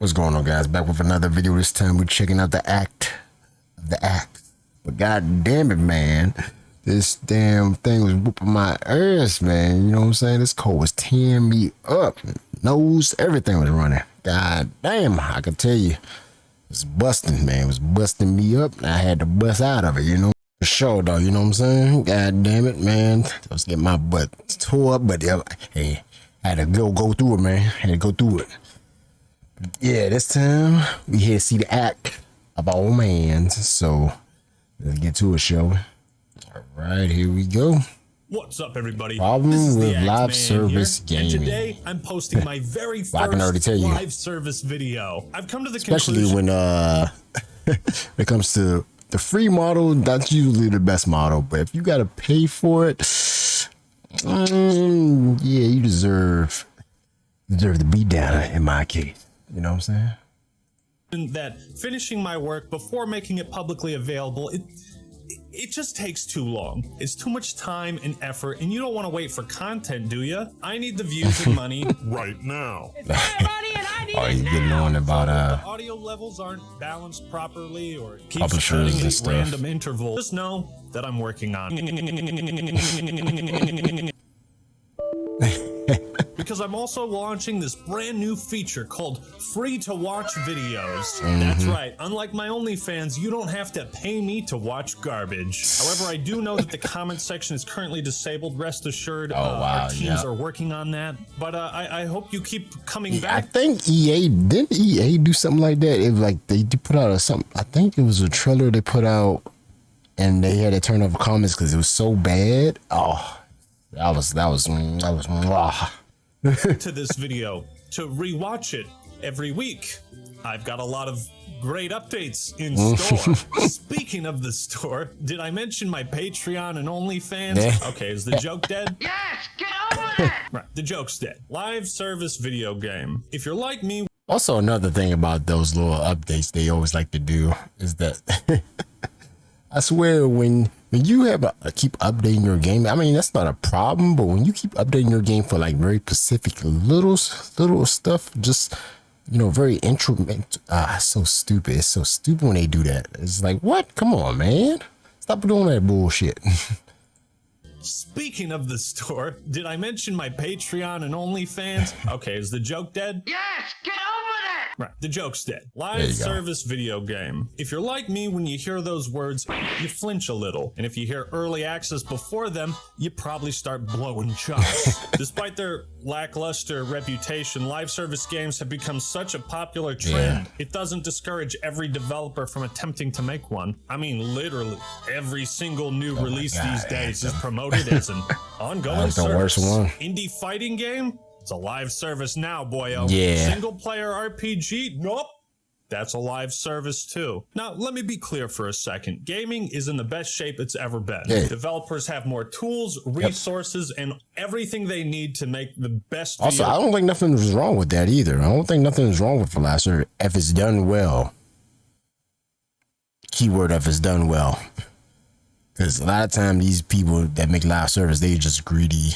What's going on, guys? Back with another video. This time we're checking out the act. But god damn it, man, this damn thing was whooping my ass, man. You know what I'm saying? This code was tearing me up. Nose, everything was running. God damn, I can tell you, it was busting, man. It was busting me up, and I had to bust out of it, you know? For sure, though, you know what I'm saying? God damn it, man. I was getting my butt tore up, but hey, I had to go through it, man. I had to go through it. Yeah, this time we here to see the act of our old man. So let's get to it, shall we? All right, here we go. What's up, everybody? Problem this is with the live service gaming. And today I'm posting my very first live service video. I've come to the especially conclusion when when it comes to the free model, that's usually the best model. But if you gotta pay for it, yeah, you deserve the beat down in my case. You know what I'm saying? That finishing my work before making it publicly available, it just takes too long. It's too much time and effort, and you don't want to wait for content, do you? I need the views and money right now. Oh, you getting on about the audio levels aren't balanced properly or keeps publishers and stuff. Random intervals. Just know that I'm working on it. Because I'm also launching this brand new feature called free to watch videos. That's right. Unlike my OnlyFans, you don't have to pay me to watch garbage. However, I do know that the comment section is currently disabled. Rest assured, our teams are working on that. But I hope you keep coming back. I think didn't EA do something like that? It was like they put out something. I think it was a trailer they put out, and they had to turn off comments because it was so bad. Oh. That was to this video to rewatch it every week. I've got a lot of great updates in store. Speaking of the store, did I mention my Patreon and OnlyFans? Okay, is the joke dead? Yes, get over it! Right, the joke's dead. Live service video game. If you're like me. Also, another thing about those little updates they always like to do is that I swear when you have keep updating your game, I mean, that's not a problem, but when you keep updating your game for like very specific little stuff, just, you know, very so stupid. It's so stupid when they do that. It's like, what? Come on, man. Stop doing that bullshit. Speaking of the store, did I mention my Patreon and OnlyFans? Okay, is the joke dead? Yes, get over that! Right, the joke's dead. Live service video game. If you're like me, when you hear those words, you flinch a little. And if you hear early access before them, you probably start blowing chops. Despite their lackluster reputation, live service games have become such a popular trend. It doesn't discourage every developer from attempting to make one. I mean, literally, every single new release these days is promoted as an ongoing service. Indie fighting game? It's a live service now, boyo. Single player RPG? Nope. That's a live service too. Now, let me be clear for a second. Gaming is in the best shape it's ever been. Developers have more tools, resources, and everything they need to make the best video. Also, I don't think nothing is wrong with that either. I don't think nothing is wrong with the live service if it's done well. Keyword, if it's done well. Because a lot of times these people that make live service, they just greedy.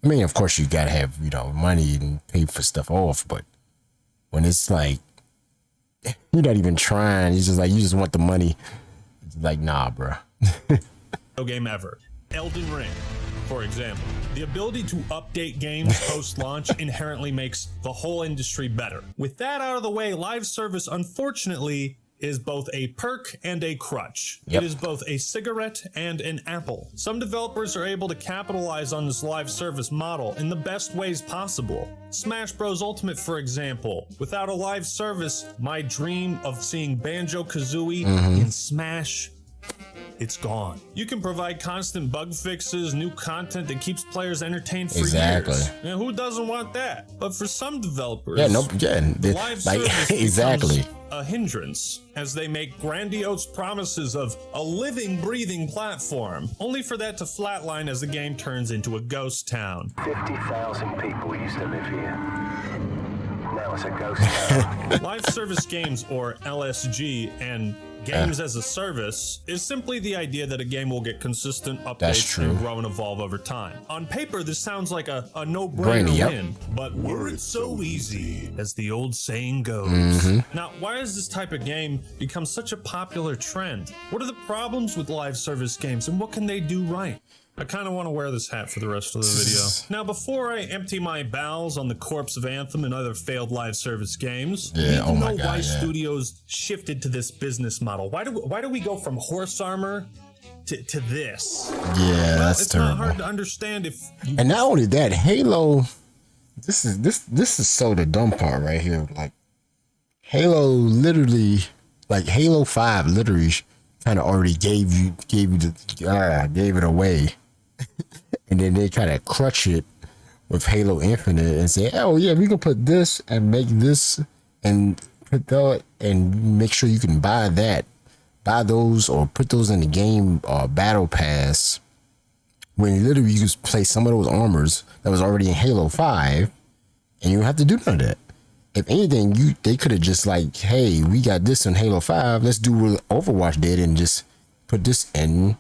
I mean, of course you gotta have, you know, money and pay for stuff off, but when it's like you're not even trying, it's just like you just want the money. It's like, nah, bro. No game ever. Elden Ring, for example. The ability to update games post-launch inherently makes the whole industry better. With that out of the way, live service, unfortunately, is both a perk and a crutch. It is both a cigarette and an apple. Some developers are able to capitalize on this live service model in the best ways possible. Smash Bros. Ultimate, for example. Without a live service, my dream of seeing Banjo-Kazooie in Smash, it's gone. You can provide constant bug fixes, new content that keeps players entertained for years. Now, who doesn't want that? But for some developers, the live service becomes a hindrance as they make grandiose promises of a living, breathing platform, only for that to flatline as the game turns into a ghost town. 50,000 people used to live here. Now was a ghost town. Live service games, or LSG, and games as a service is simply the idea that a game will get consistent updates and grow and evolve over time. On paper, this sounds like a no-brainer win, but were it so easy, as the old saying goes. Now, why has this type of game become such a popular trend? What are the problems with live service games, and what can they do right? I kind of want to wear this hat for the rest of the video. Now, before I empty my bowels on the corpse of Anthem and other failed live service games, we need to know why studios shifted to this business model. Why do we go from horse armor to this? Yeah, that's it's terrible. Not hard to understand if. And not only that, Halo. This is so the dumb part right here. Like Halo, literally, like Halo 5, literally, kind of already gave it away. And then they try to crutch it with Halo Infinite and say, oh yeah, we can put this and make this and put that and make sure you can buy those or put those in the game battle pass, when literally you just play some of those armors that was already in Halo 5 and you don't have to do none of that. If anything, they could have just like, hey, we got this in Halo 5, let's do what Overwatch did and just put this in,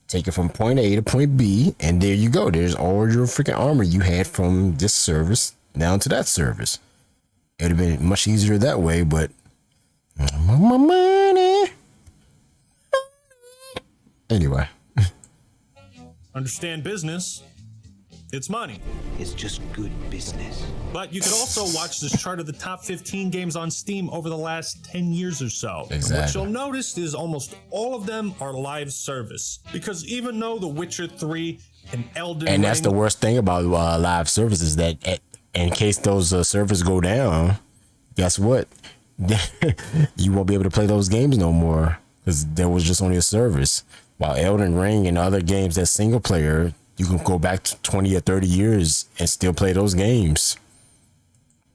take it from point A to point B, and there you go. There's all your freaking armor you had from this service down to that service. It would have been much easier that way, but my money. Anyway. Understand business. It's money. It's just good business. But you could also watch this chart of the top 15 games on Steam over the last 10 years or so. Exactly. And what you'll notice is almost all of them are live service. Because even though The Witcher 3 and Elden Ring... And that's the worst thing about live services, that in case those servers go down, guess what? You won't be able to play those games no more because there was just only a service. While Elden Ring and other games that's single player, you can go back to 20 or 30 years and still play those games.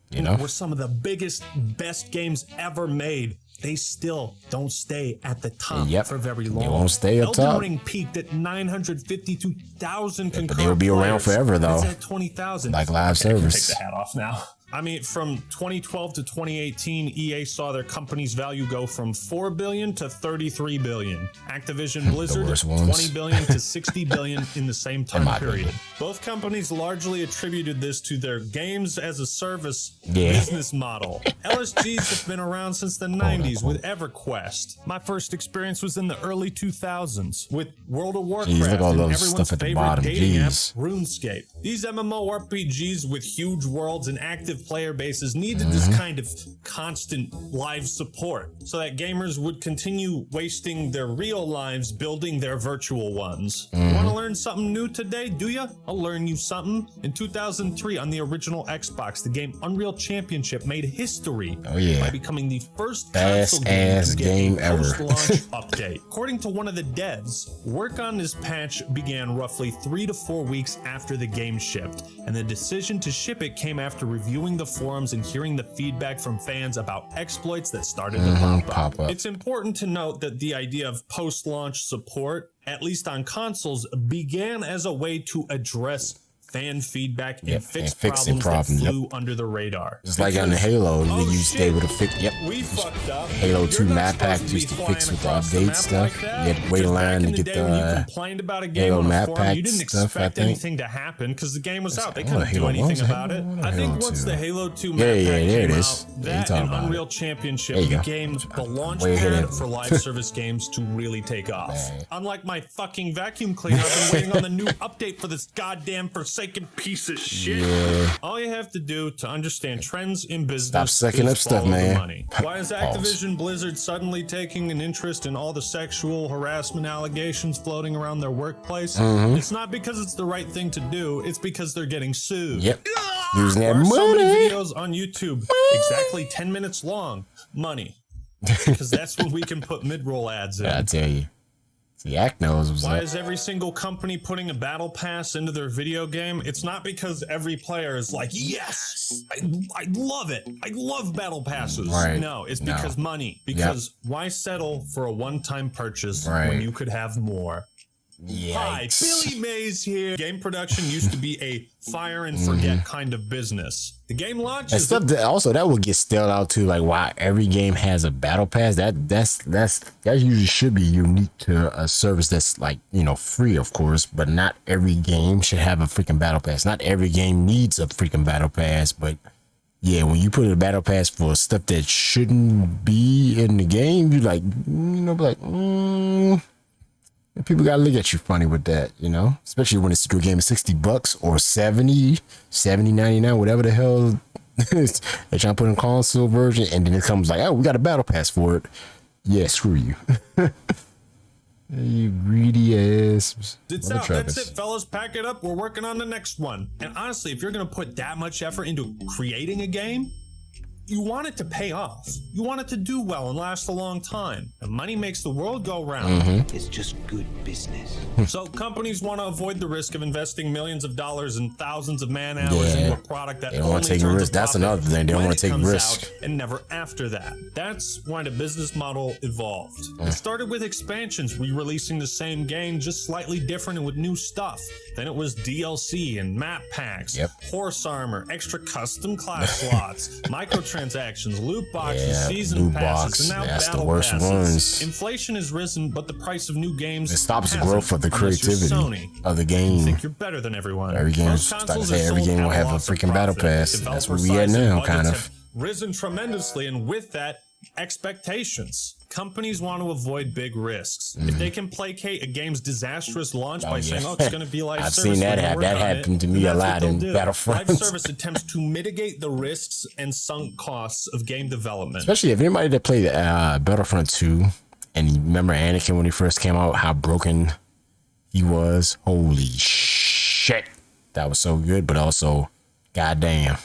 You know? Were some of the biggest, best games ever made. They still don't stay at the top for very long. They won't stay up top. Elden Ring peaked at 952,000 concurrent but they will be around forever, though. It's at 20,000. Like live service. Take the hat off now. I mean, from 2012 to 2018, EA saw their company's value go from $4 billion to $33 billion. Activision Blizzard, $20 billion to $60 billion in the same time period. Both companies largely attributed this to their games as a service business model. LSGs have been around since the 90s with EverQuest. My first experience was in the early 2000s with World of Warcraft and everyone's favorite dating app, RuneScape. These MMORPGs with huge worlds and active player bases needed this kind of constant live support so that gamers would continue wasting their real lives building their virtual ones. Want to learn something new today, do ya? I'll learn you something. In 2003, on the original Xbox, the game Unreal Championship made history by becoming the first console game ever. Post-launch update. According to one of the devs, work on this patch began roughly 3 to 4 weeks after the game shipped, and the decision to ship it came after reviewing the forums and hearing the feedback from fans about exploits that started to pop up. It's important to note that the idea of post-launch support, at least on consoles, began as a way to address fan feedback and fix problems that flew under the radar. Just like on the Halo, you used to be able to fix. We fucked up. Halo 2 map pack used to fix with the update stuff. You had to wait in line to get the Halo map pack you didn't stuff. I expect think anything to happen because the game was out. They couldn't do anything about it. I think once the Halo 2 map pack came out, that and Unreal Championship became the launch pad for live service games to really take off. Unlike my fucking vacuum cleaner, I've been waiting on the new update for this goddamn forsaken piece of shit. All you have to do to understand trends in business Stop sucking up stuff, man. Money. Why is Activision Blizzard suddenly taking an interest in all the sexual harassment allegations floating around their workplace? It's not because it's the right thing to do, it's because they're getting sued. Using that money. So many videos on YouTube exactly 10 minutes long. Money. Because that's when we can put mid-roll ads in. I tell you. The act knows what's Why up. is every single company putting a battle pass into their video game? It's not because every player is like, yes, I love it. I love battle passes. No, it's because money. Because why settle for a one-time purchase when you could have more? Hi, Yikes. Billy Mays here. Game production used to be a fire and forget kind of business. The game And launches. stuff that also that would get stale out too. Like why every game has a battle pass. That usually should be unique to a service that's like, you know, free, of course, but not every game should have a freaking battle pass. Not every game needs a freaking battle pass, but yeah, when you put a battle pass for stuff that shouldn't be in the game, you like, people gotta look at you funny with that, you know, especially when it's a game of $60 or 70.99, whatever the hell they're trying to put in console version, and then it comes like, oh, we got a battle pass for it. Yeah, screw you. You greedy ass. It's out. That's it, fellas. Pack it up. We're working on the next one. And honestly, if you're going to put that much effort into creating a game, you want it to pay off. You want it to do well and last a long time. And money makes the world go round. It's just good business. So companies want to avoid the risk of investing millions of dollars and thousands of man hours into a product that they don't want to take a risk. That's another thing. They don't want to take a risk. And never after that. That's why the business model evolved. It started with expansions, re-releasing the same game, just slightly different and with new stuff. Then it was DLC and map packs, horse armor, extra custom class slots, microtransactions, loot boxes, season passes, and now battle passes. Inflation has risen, but the price of new games it stops the growth of the creativity of the game. You think you're better than everyone. Every game, every game will have a freaking battle pass. That's where we at now, kind of. Risen tremendously, and with that, expectations. Companies want to avoid big risks. If they can placate a game's disastrous launch by saying, "Oh, it's going to be live service," I've seen that happen. That happened to me a lot in Battlefront. Live service attempts to mitigate the risks and sunk costs of game development. Especially if anybody that played Battlefront 2 and you remember Anakin when he first came out, how broken he was. Holy shit, that was so good, but also, goddamn.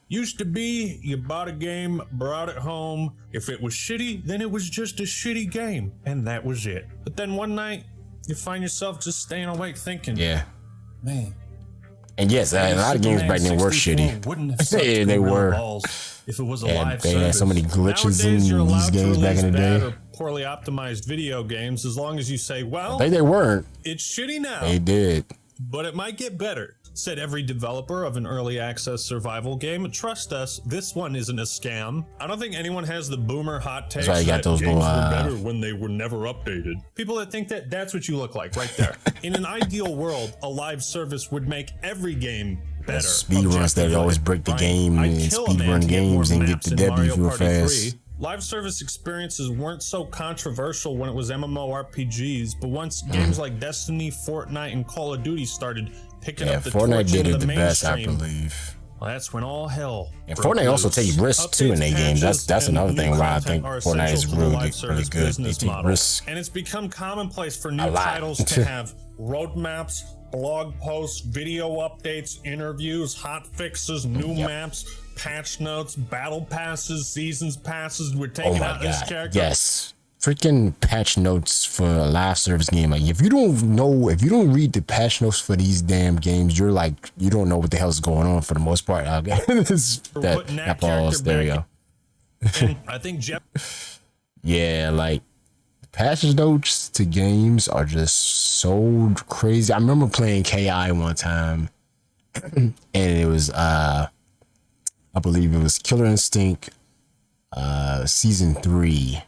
Used to be, you bought a game, brought it home. If it was shitty, then it was just a shitty game, and that was it. But then one night, you find yourself just staying awake thinking, man. And yes, a lot of games back then were shitty. Yeah, they were. If it was a live they had so many glitches in these games back in the day. Poorly optimized video games, as long as you say, well, they weren't. It's shitty now. They did. But it might get better. Said every developer of an early access survival game. Trust us, this one isn't a scam. I don't think anyone has the boomer hot takes that games were better when they were never updated. People that think that that's what you look like right there. In an ideal world, a live service would make every game better. Speedruns that always break the game and speedrun games and get the W real fast. Live service experiences weren't so controversial when it was MMORPGs, but once games like Destiny, Fortnite, and Call of Duty started picking up the Fortnite did it the best, I believe. Well, that's when all hell. And Fortnite also takes risks too in their games. That's another thing why I think Fortnite is really good. They take risks. And it's become commonplace for new titles to have roadmaps, blog posts, video updates, interviews, hot fixes, new maps, patch notes, battle passes, seasons passes. We're taking out this character. Yes. Freaking patch notes for a live service game. Like if you don't read the patch notes for these damn games, you're like, you don't know what the hell's going on for the most part. that pause. There you go. And I think Jeff. Yeah, like patch notes to games are just so crazy. I remember playing KI one time, and it was I believe it was Killer Instinct season 3.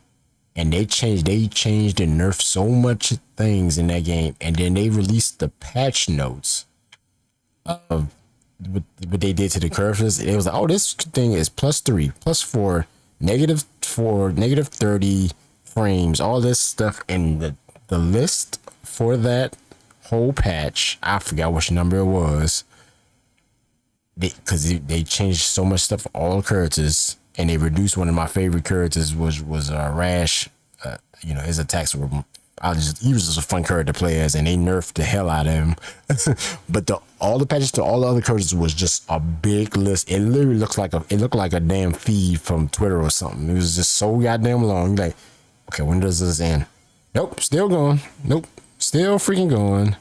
And they changed and nerfed so much things in that game. And then they released the patch notes of what they did to the curves. It was like, oh, this thing is +3, +4, -4, -30 frames, all this stuff. And the list for that whole patch, I forgot which number it was. Because they changed so much stuff for all characters. And they reduced one of my favorite characters was Rash. You know, his attacks were he was just a fun character to play as, and they nerfed the hell out of him. But all the patches to all the other characters was just a big list. It literally looked like a damn feed from Twitter or something. It was just so goddamn long. Like, okay, when does this end? Nope, still going. Nope, still freaking going.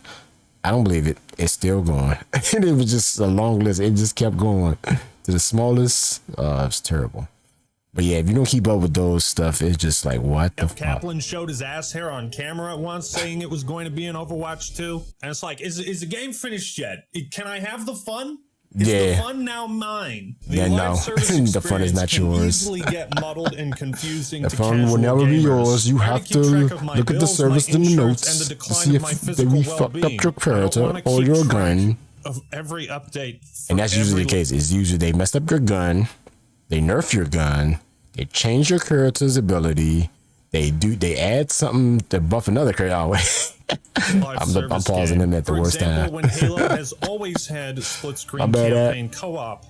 I don't believe it. It's still going. And it was just a long list. It just kept going to the smallest. It's terrible. But yeah, if you don't keep up with those stuff, it's just like, what the fuck? Kaplan showed his ass hair on camera at once, saying it was going to be in Overwatch 2. And it's like, is the game finished yet? Can I have the fun? Is the fun now mine? The live service the fun is not yours. Easily get muddled and confusing. The fun will never be yours. You have to look at the service in the notes to see if we fucked up your character or your gun. Of every update, and that's usually the case. It's usually they messed up your gun, they nerf your gun, they change your character's ability, they add something to buff another character. I'm pausing him at the worst time. When Halo has always had split screen campaign co-op,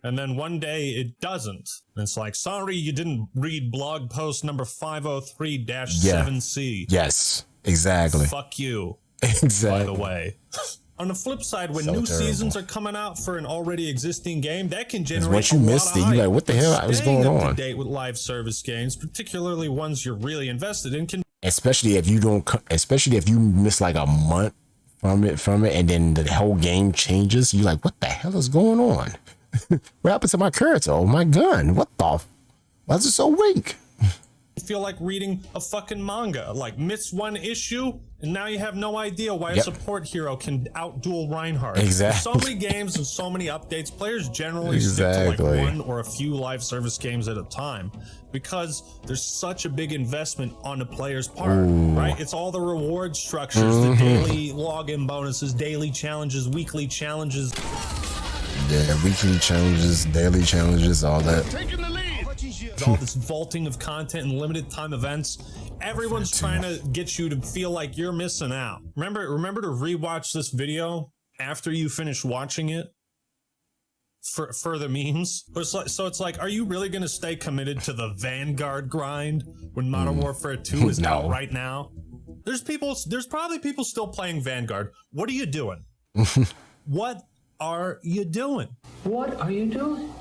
and then one day it doesn't. And it's like, sorry, you didn't read blog post number 503-7C. Yes, exactly. Fuck you. Exactly. By the way. On the flip side, when new seasons are coming out for an already existing game, that can generate once you missed it, you're like, what the hell is going on? Staying up to date with live service games, particularly ones you're really invested in, can especially if you miss like a month from it, and then the whole game changes. You're like, what the hell is going on? What happened to my character? Oh, my gun. What the? Why is it so weak? Feel like reading a fucking manga. Like, miss one issue, and now you have no idea why a support hero can outduel Reinhardt. Exactly. So many games and so many updates, players generally stick to like one or a few live service games at a time because there's such a big investment on the player's part, right? It's all the reward structures, the daily login bonuses, daily challenges, weekly challenges. Yeah, weekly challenges, daily challenges, all that. Taking the lead. All this vaulting of content and limited time events. Everyone's trying to get you to feel like you're missing out. Remember to rewatch this video after you finish watching it for further memes. So it's like, are you really going to stay committed to the Vanguard grind when Modern Warfare 2 is out right now? There's probably people still playing Vanguard. What are you doing? What are you doing? What are you doing?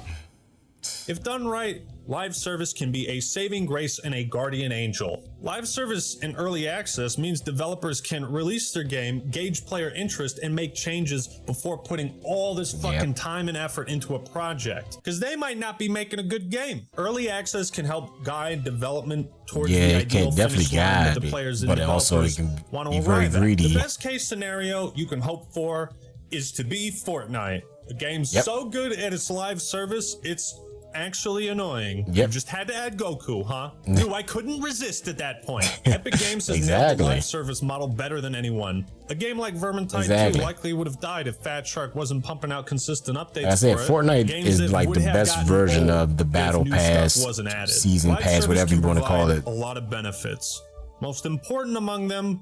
If done right, live service can be a saving grace and a guardian angel. Live service in early access means developers can release their game, gauge player interest, and make changes before putting all this fucking time and effort into a project. Because they might not be making a good game. Early access can help guide development towards the ideal finish line that the players and developers want to arrive at. The best case scenario you can hope for is to be Fortnite. A game so good at its live service, it's actually annoying. You just had to add Goku, huh? Dude, I couldn't resist at that point. Epic Games has nailed the live service model better than anyone. A game like Vermintide 2 likely would have died if Fat Shark wasn't pumping out consistent updates. I said Fortnite is like the best version of the Battle Pass, Season Pass, whatever you want to call it. A lot of benefits. Most important among them,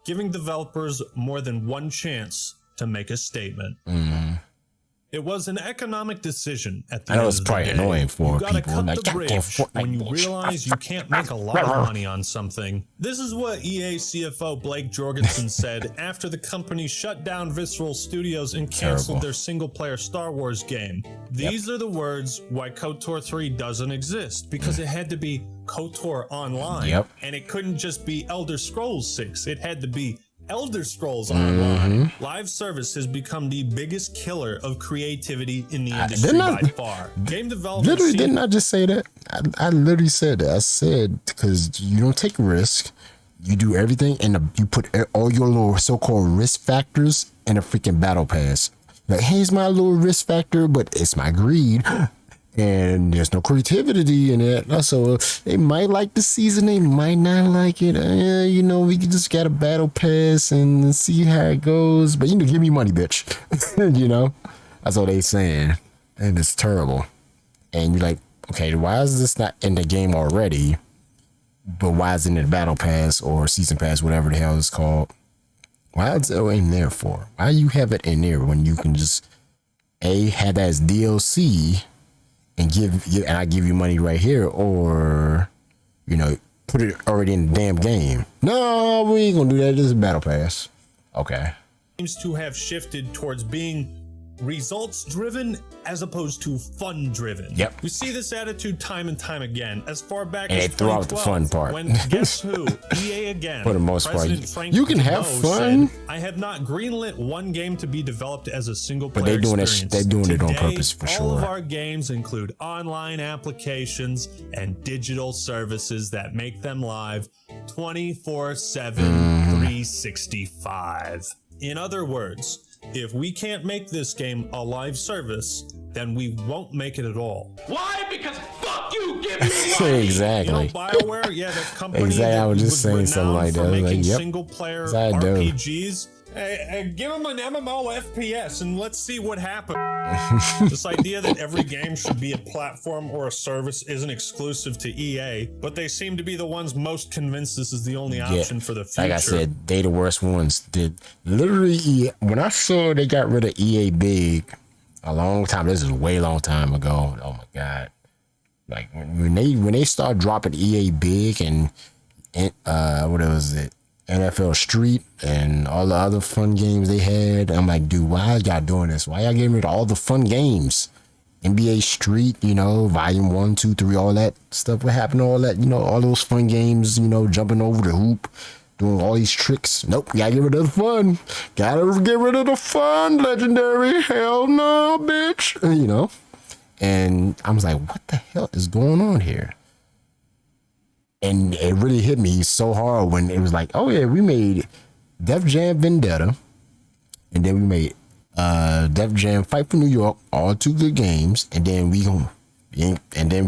giving developers more than one chance to make a statement. It was an economic decision at the end of the day. I know it's probably annoying for people. Like, when you realize you can't make a lot of money on something. This is what EA CFO Blake Jorgensen said after the company shut down Visceral Studios and canceled their single-player Star Wars game. These are the words why KOTOR 3 doesn't exist, because it had to be KOTOR Online, and it couldn't just be Elder Scrolls 6. It had to be Elder Scrolls Online. Live service has become the biggest killer of creativity in the industry by far. Game development literally didn't I just say that? I literally said that. I said, because you don't take risk, you do everything, and you put all your little so-called risk factors in a freaking battle pass. Like, here's my little risk factor, but it's my greed. And there's no creativity in it. So they might like the season, they might not like it. You know, we just got a battle pass and see how it goes. But, you know, give me money, bitch. You know, that's what they saying. And it's terrible. And you're like, okay, why is this not in the game already? But why is it in the battle pass or season pass, whatever the hell it's called? Why is it in there for? Why you have it in there when you can just have that as DLC and and I give you money right here, or, you know, put it already in the damn game? No, we ain't gonna do that. This is a battle pass. Okay. Seems to have shifted towards being results driven as opposed to fun driven. Yep. We see this attitude time and time again, as far back And as they throw out the fun part. when guess who? EA again. For the most part, President Frank you can have Debo fun. said, I have not greenlit one game to be developed as a single player But they're doing experience. they're doing it on Today, purpose for all of sure. our games include online applications and digital services that make them live 24/7, 365. In other words, if we can't make this game a live service, then we won't make it at all. Why? Because fuck you, give me money! Exactly. You know, BioWare, yeah, the company Exactly, that I was just saying something renowned like for that. I was making like, yep. single-player That's how I do. RPGs. Give them an MMO FPS and let's see what happens. This idea that every game should be a platform or a service isn't exclusive to EA, but they seem to be the ones most convinced this is the only option for the future. Like I said, they the worst ones. Did literally when I saw they got rid of EA Big a long time. This is a way long time ago. Oh my god! Like when they start dropping EA Big and what was it? NFL Street and all the other fun games they had. I'm like, dude, why y'all doing this? Why y'all getting rid of all the fun games? NBA Street, you know, volume 1, 2, 3, all that stuff. What happened to all that? You know, all those fun games, you know, jumping over the hoop, doing all these tricks. Nope, gotta get rid of the fun. Gotta get rid of the fun, Legendary. Hell no, bitch. You know? And I was like, what the hell is going on here? And it really hit me so hard when it was like, oh yeah, we made Def Jam Vendetta, and then we made Def Jam Fight for New York, all 2 good games, and then we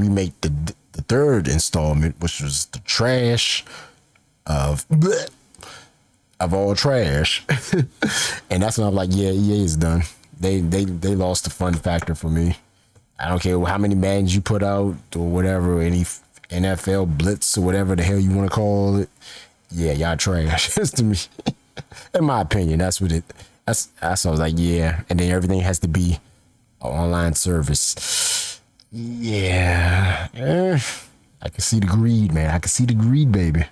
make the third installment, which was the trash of all trash. And that's when I'm like, yeah, EA is done. They lost the fun factor for me. I don't care how many Maddens you put out or whatever, any NFL Blitz or whatever the hell you want to call it. Yeah, y'all trash. To me, in my opinion, that's what I was like, yeah. And then everything has to be an online service. Yeah. I can see the greed, man. I can see the greed, baby.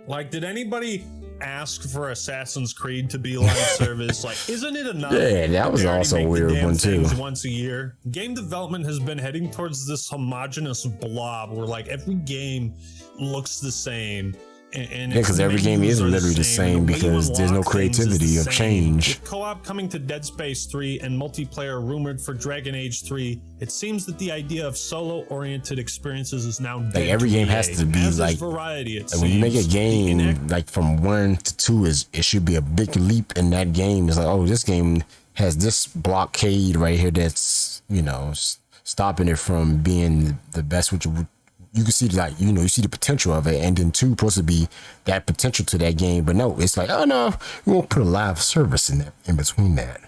Like, did anybody ask for Assassin's Creed to be live service? Like, isn't it enough? Yeah, that was they already also a make the weird damn one too. things once a year. Game development has been heading towards this homogenous blob where like every game looks the same. And Yeah, because every game is literally the same because there's no creativity of change. With co-op coming to Dead Space 3 and multiplayer rumored for Dragon Age 3, it seems that the idea of solo-oriented experiences is now dead. Like every game has to be like variety. Like when you make a game like from 1 to 2, it should be a big leap in that game. It's like, oh, this game has this blockade right here that's, you know, stopping it from being the best, which you can see, like, you know, you see the potential of it, and then 2 supposed to be that potential to that game, but no, it's like, oh no, we won't put a live service in between that.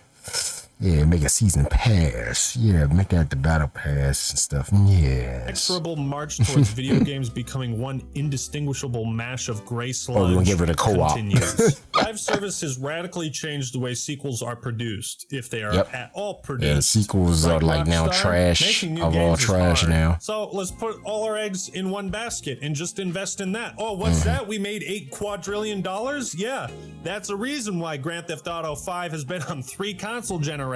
Yeah, make a season pass. Yeah, make that the battle pass and stuff. Yeah. Inexorable march towards video games becoming one indistinguishable mash of gray sludge. Oh, we're gonna get rid of co-op. Continues. Live service has radically changed the way sequels are produced, if they are at all produced. Yeah, the sequels are like now trash of all trash now. So let's put all our eggs in one basket and just invest in that. Oh, what's that? We made $8 quadrillion? Yeah, that's a reason why Grand Theft Auto 5 has been on 3 console generations.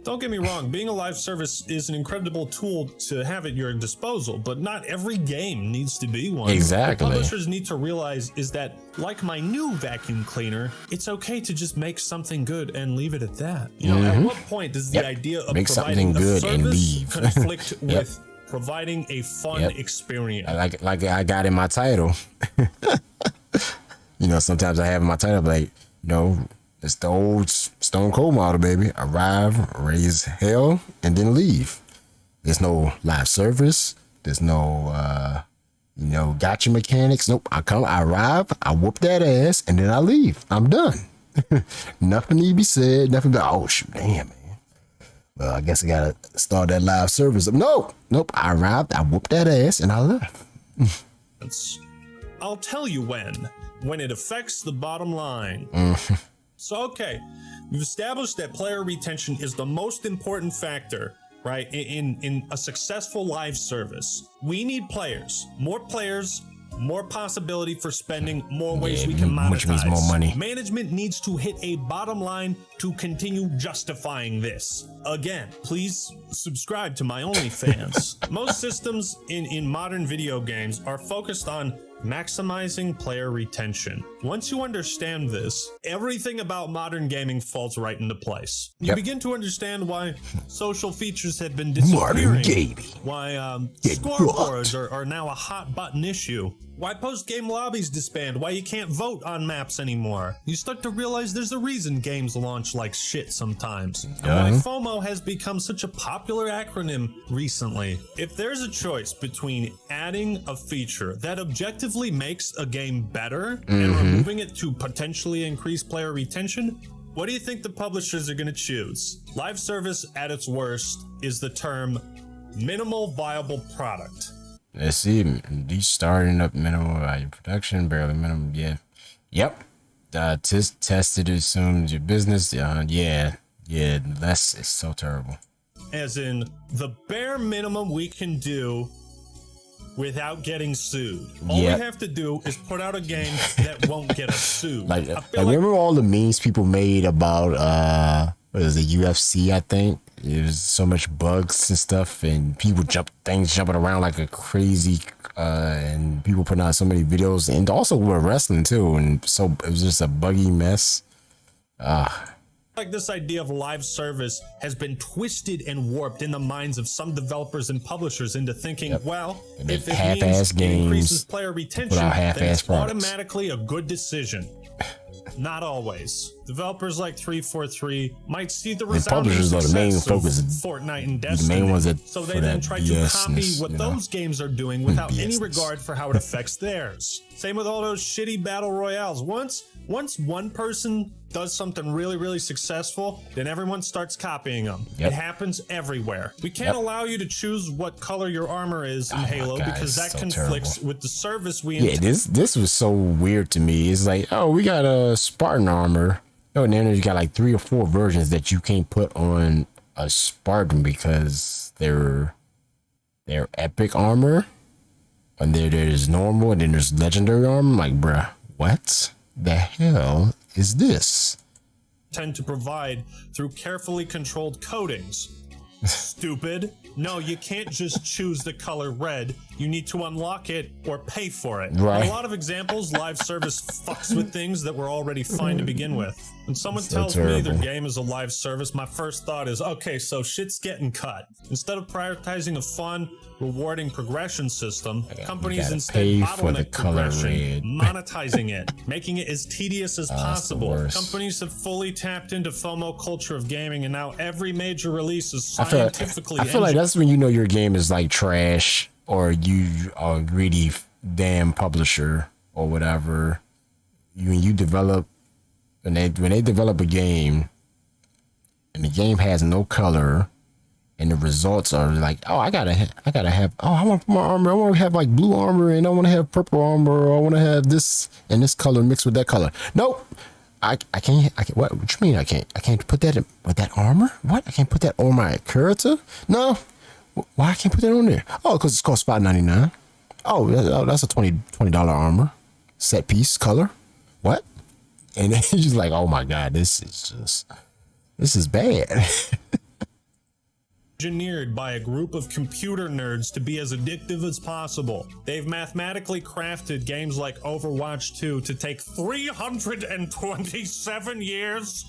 Don't get me wrong, being a live service is an incredible tool to have at your disposal, but not every game needs to be one. Exactly. What publishers need to realize is that, like my new vacuum cleaner, it's okay to just make something good and leave it at that. You know, at what point does the idea of make providing something good a and service leave. conflict with providing a fun experience? Like I got in my title. You know, sometimes I have in my title like, you know, it's the old Stone Cold model, baby. Arrive, raise hell, and then leave. There's no live service. There's no, you know, gotcha mechanics. Nope. I arrive, I whoop that ass, and then I leave. I'm done. Nothing need to be said. Nothing but, oh, shoot, damn, man. Well, I guess I got to start that live service. Nope. I arrived, I whooped that ass, and I left. I'll tell you when it affects the bottom line. So, okay, we've established that player retention is the most important factor, right, in a successful live service. We need players. More players more possibility for spending, more ways we can monetize. Which means more money. Management needs to hit a bottom line to continue justifying this. Again, please subscribe to my OnlyFans. Most systems in modern video games are focused on maximizing player retention. Once you understand this, everything about modern gaming falls right into place. You begin to understand why social features have been disappearing. Modern gaming. Why scoreboards are now a hot button issue. Why post-game lobbies disband. Why you can't vote on maps anymore. You start to realize there's a reason games launch like shit sometimes. And why FOMO has become such a popular acronym recently. If there's a choice between adding a feature that objectively makes a game better and removing it to potentially increase player retention, what do you think the publishers are going to choose? Live service at its worst is the term minimal viable product. Let's see. These starting up minimal value production, barely minimum. Yeah. Yep. Tested assumes your business. Yeah. That's it's so terrible. As in the bare minimum we can do without getting sued. All we have to do is put out a game that won't get us sued. Like remember all the memes people made about what is it, UFC, I think? There's so much bugs and stuff, and people jumping around like a crazy, and people putting out so many videos, and also with wrestling too, and so it was just a buggy mess. Like this idea of live service has been twisted and warped in the minds of some developers and publishers into thinking, well, if it means it increases player retention, then it's automatically a good decision. Not always. Developers like 343 might see the resounding success of Fortnite and Destiny, so they then try to copy what those games are doing without any regard for how it affects theirs. Same with all those shitty battle royales. Once one person does something really successful, then everyone starts copying them. It happens everywhere. We can't allow you to choose what color your armor is in Halo because that conflicts with the service we this was so weird to me. It's like, oh, we got a Spartan armor. Oh, and then you got like 3 or 4 versions that you can't put on a Spartan because they're epic armor, and there's normal, and then there's legendary armor. I'm like, bruh, what the hell is this? Tend to provide through carefully controlled coatings. Stupid. No, you can't just choose the color red. You need to unlock it or pay for it. Right. In a lot of examples, live service fucks with things that were already fine to begin with. When someone tells me their game is a live service, my first thought is, okay, so shit's getting cut. Instead of prioritizing a fun, rewarding progression system, companies instead bottleneck progression, monetizing it, making it as tedious as possible. Companies have fully tapped into FOMO culture of gaming, and now every major release is scientifically I feel like that's when you know your game is like trash, or you are a greedy damn publisher or whatever. When you develop, when they develop a game and the game has no color, and the results are like, oh, I gotta have, oh, I want more armor. I want to have like blue armor, and I want to have purple armor, or I want to have this and this color mixed with that color. Nope. I can't. What you mean? I can't put that with that armor? What? I can't put that on my character? No. Why I can't put that on there? Oh, because it's cost $5.99. Oh, that's a $20 armor set piece color. What? And then you're just like, oh my god, this is bad. Engineered by a group of computer nerds to be as addictive as possible. They've mathematically crafted games like Overwatch 2 to take 327 years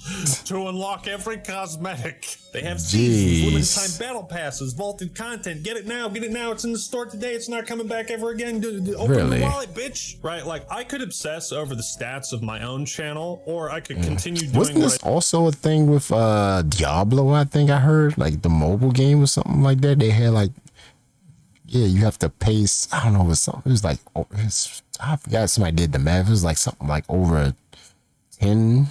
to unlock every cosmetic. They have seasons, limited time battle passes, vaulted content. Get it now, it's in the store today, it's not coming back ever again. Open the wallet, bitch. Right, like I could obsess over the stats of my own channel, or I could continue doing Wasn't this also a thing with Diablo, I think I heard? Like the mobile game or something like that. They had like, yeah, you have to pay, I don't know, it was something, it was like, I forgot, somebody did the math. It was like something like over 10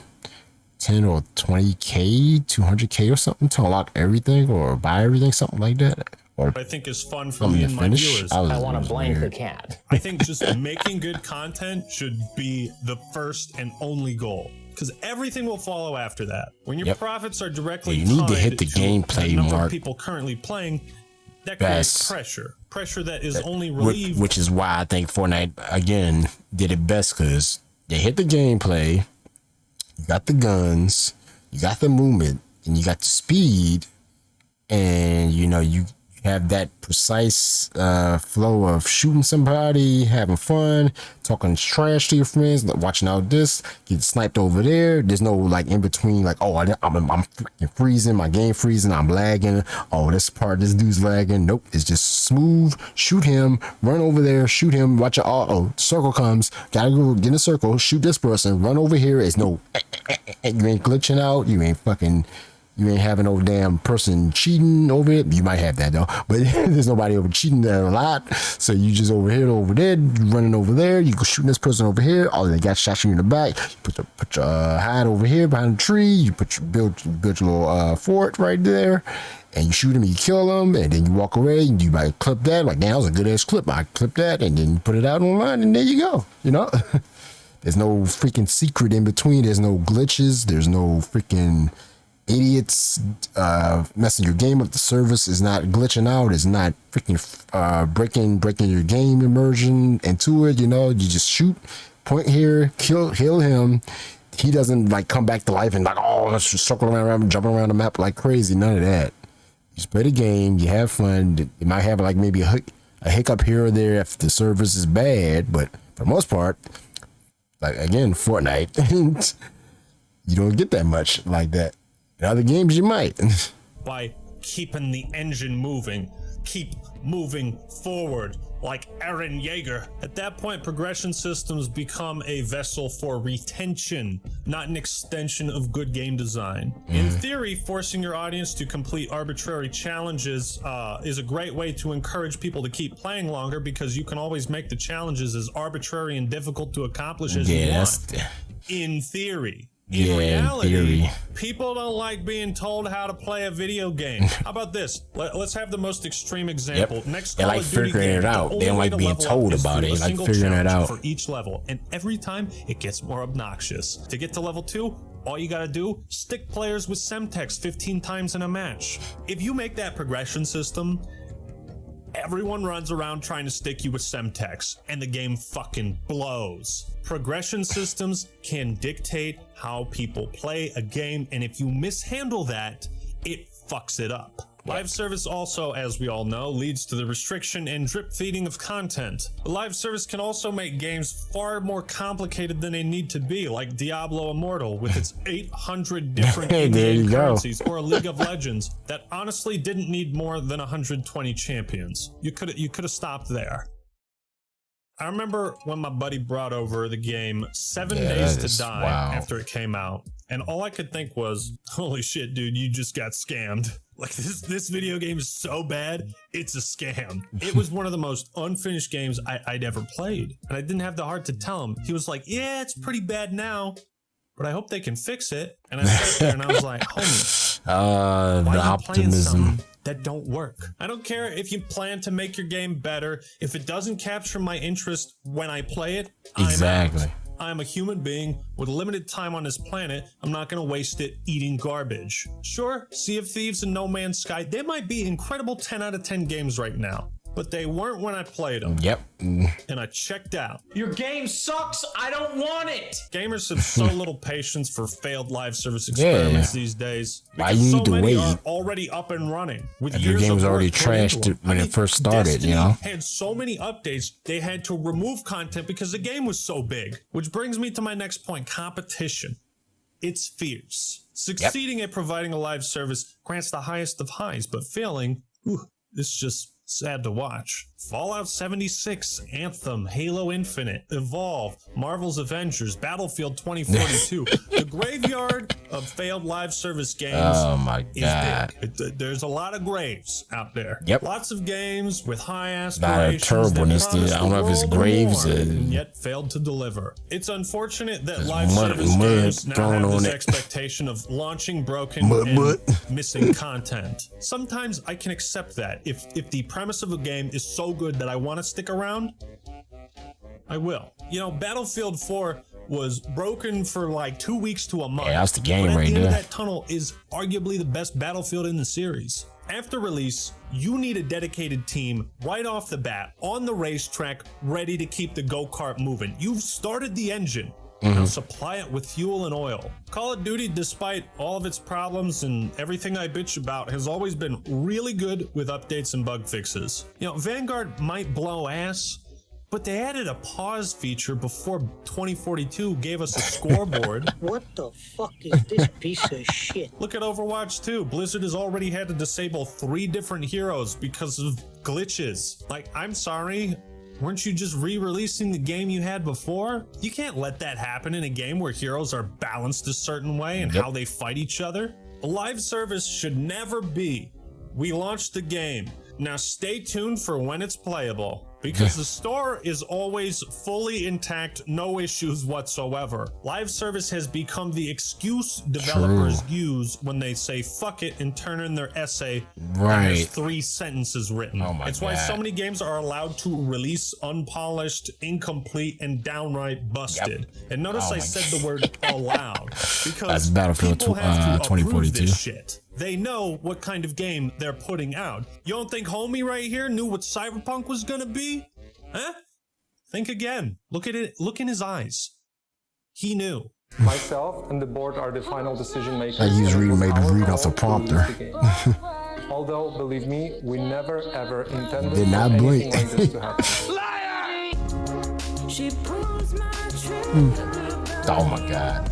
or 20k, 200k or something to unlock everything or buy everything, something like that. Or I think is fun for me and my viewers. I want to blank the cat. I think just making good content should be the first and only goal, because everything will follow after that. When your profits are directly you need tied to hit the gameplay the number mark. of people currently playing, That best. creates pressure that is only relieved. Which is why I think Fortnite again did it best, because they hit the gameplay, you got the guns, you got the movement, and you got the speed, and you know you have that precise flow of shooting somebody, having fun, talking trash to your friends, like watching out this, get sniped over there. There's no like in between, like, oh, I'm freaking freezing, my game freezing, I'm lagging. Oh, this dude's lagging. Nope, it's just smooth. Shoot him, run over there, shoot him. Watch it. Oh, circle comes. Gotta go get in a circle, shoot this person, run over here. It's no, you ain't glitching out. You ain't having no damn person cheating over it. You might have that though, but there's nobody over cheating there a lot. So you just over here, over there, running over there. You go shooting this person over here. Oh, they got shot you in the back. You put your hide over here behind the tree. You build your little fort right there, and you shoot him. You kill him, and then you walk away. And you might clip that. Like, damn, that was a good ass clip. I clip that, and then you put it out online, and there you go. You know, there's no freaking secret in between. There's no glitches. There's no freaking idiots messing your game up. The service is not glitching out. It's not freaking breaking your game immersion into it. You know, you just shoot, point here, kill him. He doesn't like come back to life and like, oh, let's just circle around, jumping around the map like crazy. None of that. You just play the game. You have fun. You might have like maybe a hiccup here or there if the service is bad, but for the most part, like again, Fortnite, you don't get that much like that. In other games, you might. By keeping the engine moving, keep moving forward like Eren Yeager. At that point, progression systems become a vessel for retention, not an extension of good game design. In theory, forcing your audience to complete arbitrary challenges is a great way to encourage people to keep playing longer, because you can always make the challenges as arbitrary and difficult to accomplish as you want. In theory. In reality, people don't like being told how to play a video game. How about this? Let's have the most extreme example. Next they like figuring it out. They don't like being told about it. They like figuring it out for each level, and every time it gets more obnoxious. To get to level 2, all you gotta do, stick players with Semtex 15 times in a match. If you make that progression system, everyone runs around trying to stick you with Semtex, and the game fucking blows. Progression systems can dictate how people play a game, and if you mishandle that, it fucks it up. Live service also, as we all know, leads to the restriction and drip feeding of content. The live service can also make games far more complicated than they need to be, like Diablo Immortal with its 800 different in-game currencies, or a League of Legends that honestly didn't need more than 120 champions. You could have stopped there. I remember when my buddy brought over the game 7 Days to Die after it came out, and all I could think was, holy shit, dude, you just got scammed. Like, this video game is so bad, it's a scam. It was one of the most unfinished games I'd ever played, and I didn't have the heart to tell him. He was like, yeah, it's pretty bad now, but I hope they can fix it. And I sat there and I was like, homie, why the are you optimism playing that don't work? I don't care if you plan to make your game better. If it doesn't capture my interest when I play it, exactly. I'm out. I'm a human being with limited time on this planet. I'm not going to waste it eating garbage. Sure, Sea of Thieves and No Man's Sky, they might be incredible 10 out of 10 games right now, but they weren't when I played them. Yep. And I checked out. Your game sucks. I don't want it. Gamers have so little patience for failed live service experiments these days. Why you need to wait? Are already up and running. With if your game was already trashed when it first started, Destiny you know? had so many updates, they had to remove content because the game was so big. Which brings me to my next point, competition. It's fierce. Succeeding at providing a live service grants the highest of highs, but failing, it's just sad to watch. Fallout 76, Anthem, Halo Infinite, Evolve, Marvel's Avengers, Battlefield 2042. The graveyard of failed live service games is big. There's a lot of graves out there. Yep. Lots of games with high aspirations that terribleness. promise I don't know if it's the world graves and more, and yet failed to deliver. It's unfortunate that live service mud games now thrown have on this it. expectation of launching broken and missing content. Sometimes I can accept that. If the premise of a game is so good that I want to stick around, I will. You know, Battlefield 4 was broken for like 2 weeks to a month. Yeah, that's the game but at right the end there. of that tunnel is arguably the best Battlefield in the series. After release, you need a dedicated team right off the bat on the racetrack, ready to keep the go-kart moving. You've started the engine. Now supply it with fuel and oil. Call of Duty, despite all of its problems and everything I bitch about, has always been really good with updates and bug fixes. You know, Vanguard might blow ass, but they added a pause feature before 2042 gave us a scoreboard. What the fuck is this piece of shit? Look at Overwatch 2. Blizzard has already had to disable 3 different heroes because of glitches. Like, I'm sorry, weren't you just re-releasing the game you had before? You can't let that happen in a game where heroes are balanced a certain way and how they fight each other. A live service should never be, we launched the game, now stay tuned for when it's playable. Because the store is always fully intact, no issues whatsoever. Live service has become the excuse developers use when they say fuck it and turn in their essay and there's 3 sentences written. Oh my it's God. why so many games are allowed to release unpolished, incomplete, and downright busted. And notice I said the word allowed because That's Battlefield people have to approve 2042. this shit. They know what kind of game they're putting out. You don't think homie right here knew what Cyberpunk was gonna be? Huh? Think again. Look at it. Look in his eyes. He knew. Myself and the board are the final decision makers. Like he's reading, maybe Our reading off the goal to prompter. release the game. Although, believe me, we never ever intended Did not for blink. anything like this to happen. Oh my God.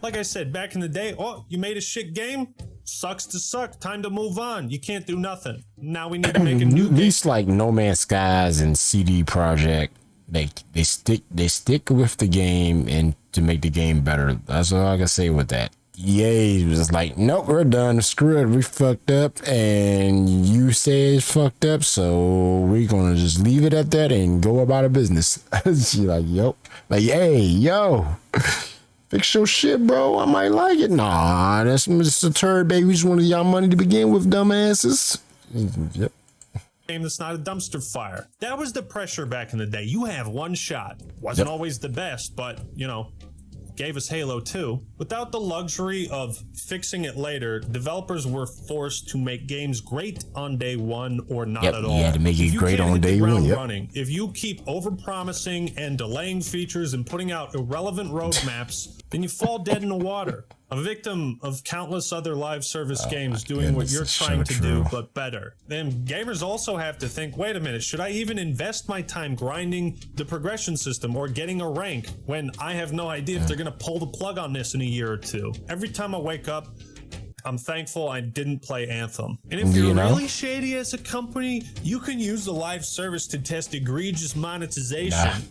Like I said, back in the day, oh, you made a shit game? Sucks to suck. Time to move on. You can't do nothing. Now we need to make a new At game. least like No Man's Skies and CD Projekt, they stick with the game and to make the game better. That's all I can say with that. EA was like, nope, we're done. Screw it, we fucked up, and you say it's fucked up, so we're gonna just leave it at that and go about our business. She like, yep, like, hey, yo, fix your shit, bro. I might like it. Nah, that's Mr. Turd, baby. We just wanted y'all money to begin with, dumbasses. Yep. Game that's not a dumpster fire. That was the pressure back in the day. You have one shot. Wasn't always the best, but, you know, gave us Halo 2. Without the luxury of fixing it later, developers were forced to make games great on day one or not at all. You had to make If it you great can't on hit the day ground one. Yep. running, if you keep overpromising and delaying features and putting out irrelevant roadmaps, then you fall dead in the water. A victim of countless other live service games doing what goodness, you're it's so trying to do, true. but better. Then gamers also have to think, wait a minute, should I even invest my time grinding the progression system or getting a rank when I have no idea if they're gonna pull the plug on this in a year or two? Every time I wake up, I'm thankful I didn't play Anthem. And if you're You know? really shady as a company, you can use the live service to test egregious monetization.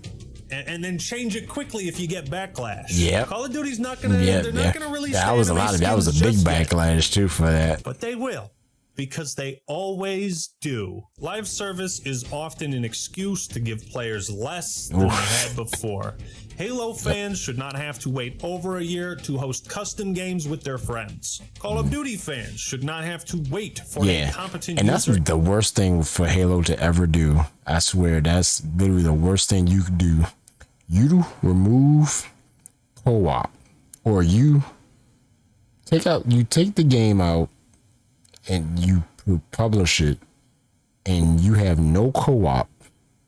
And then change it quickly if you get backlash. Yep. Call of Duty's not gonna. They're not gonna release. That was a anime lot of that was a skins big just yet. backlash too for that. But they will, because they always do. Live service is often an excuse to give players less than they had before. Halo fans should not have to wait over a year to host custom games with their friends. Call of Duty fans should not have to wait for a competent And that's user. the worst thing for Halo to ever do. I swear, that's literally the worst thing you could do. You remove co-op, or you take the game out and you publish it, and you have no co-op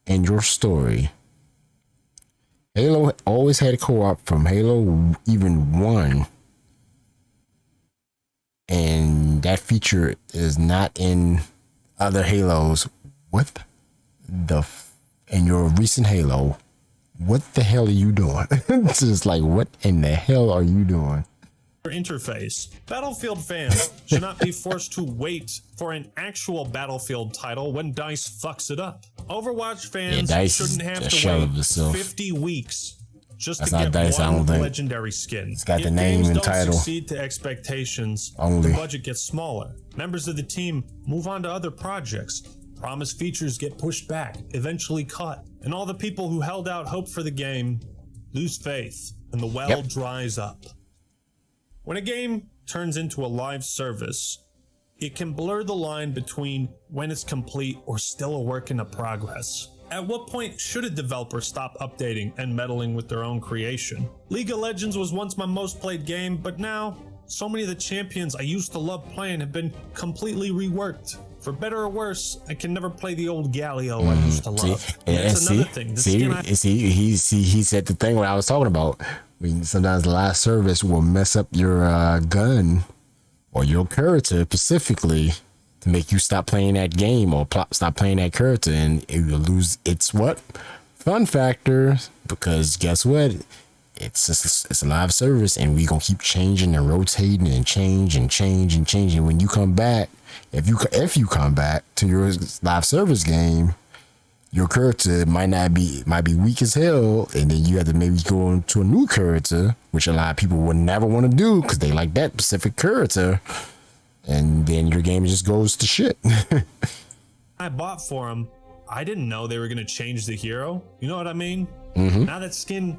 in your story. Halo always had co-op from Halo even 1, and that feature is not in other Halos. What in your recent Halo? What the hell are you doing? It's just like, what in the hell are you doing? Interface. Battlefield fans should not be forced to wait for an actual Battlefield title when DICE fucks it up. Overwatch fans DICE is shouldn't have a to shell of wait itself. 50 weeks just That's to not get DICE, I one don't think. legendary skin. It's got If the name games and don't title. succeed to expectations, Only. the budget gets smaller. Members of the team move on to other projects. Promised features get pushed back, eventually cut, and all the people who held out hope for the game lose faith, and the well dries up. When a game turns into a live service, it can blur the line between when it's complete or still a work in progress. At what point should a developer stop updating and meddling with their own creation? League of Legends was once my most played game, but now, so many of the champions I used to love playing have been completely reworked. For better or worse, I can never play the old Galio I used to love. That's another thing. He said the thing what I was talking about. I mean, sometimes live service will mess up your gun or your character specifically to make you stop playing that game or stop playing that character, and it will lose its what fun factor, because guess what? It's a live service, and we gonna keep changing and rotating and change and change and changing. When you come back, if you come back to your live service game, your character might be weak as hell, and then you have to maybe go into a new character, which a lot of people would never want to do because they like that specific character, and then your game just goes to shit. I bought for them. I didn't know they were gonna change the hero. You know what I mean? Now that skin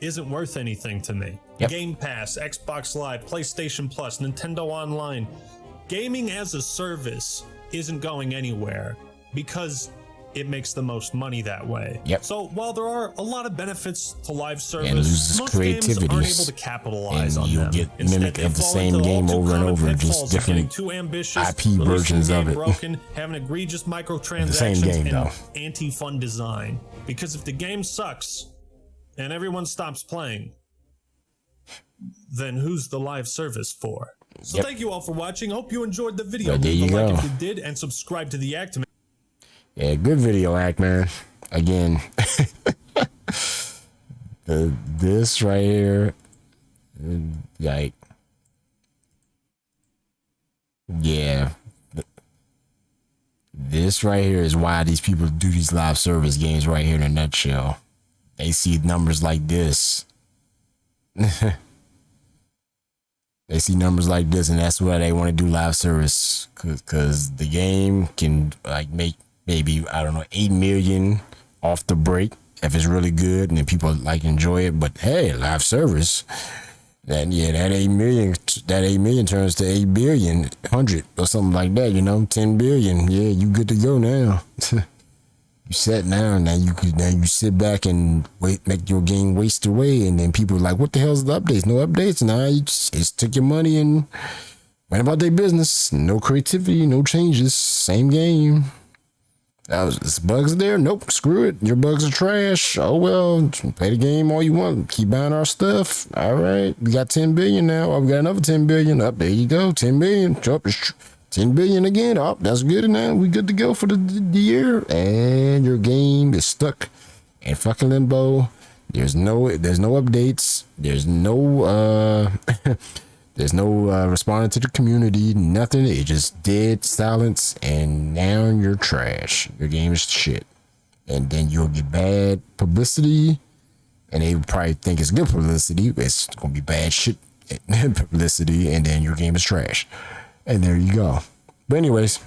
isn't worth anything to me. Yep. Game Pass, Xbox Live, PlayStation Plus, Nintendo Online. Gaming as a service isn't going anywhere because it makes the most money that way. Yep. So while there are a lot of benefits to live service, loses most games aren't creativity, able to capitalize and on you'll them. get Instead, mimic they of the fall same into all game too over and common over, pitfalls just of different getting too ambitious, IP releasing versions the of game it. broken, having egregious microtransactions, same game, and though. anti-fun design. Because if the game sucks and everyone stops playing, then who's the live service for? So thank you all for watching. Hope you enjoyed the video. Well, there Leave you a like go. if you did, and subscribe to the Act. Yeah, good video, Act Man. Again, this right here, like, yeah, this right here is why these people do these live service games right here in a nutshell. They see numbers like this. They see numbers like this, and that's why they want to do live service, because the game can like make maybe, I don't know, 8 million off the break if it's really good and then people like enjoy it. But hey, live service, that 8 million turns to 8 billion, 100 or something like that, 10 billion. Yeah, you good to go now. You set now you sit back and wait, make your game waste away, and then people are like, what the hell's the updates? No updates. Now you just took your money and went about their business. No creativity, no changes, same game. It's bugs there? Nope, screw it. Your bugs are trash. Oh well, play the game all you want. Keep buying our stuff. All right, we got 10 billion now. Oh, we got another 10 billion. Up there you go, 10 billion. 10 billion again. Oh, that's good. Now we good to go for the year. And your game is stuck in fucking limbo. There's no updates. There's no there's no responding to the community. Nothing. It just dead silence. And now you're trash. Your game is shit. And then you'll get bad publicity. And they would probably think it's good publicity. It's gonna be bad shit publicity. And then your game is trash. And there you go. But anyways,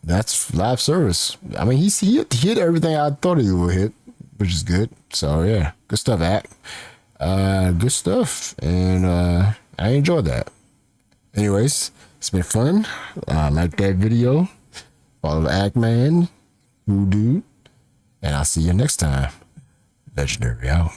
that's live service. I mean, he hit everything I thought he would hit, which is good. So yeah, good stuff, Act. Good stuff, and I enjoyed that. Anyways, it's been fun. Like that video. Follow Act Man, Voodoo, and I'll see you next time. Legendary out.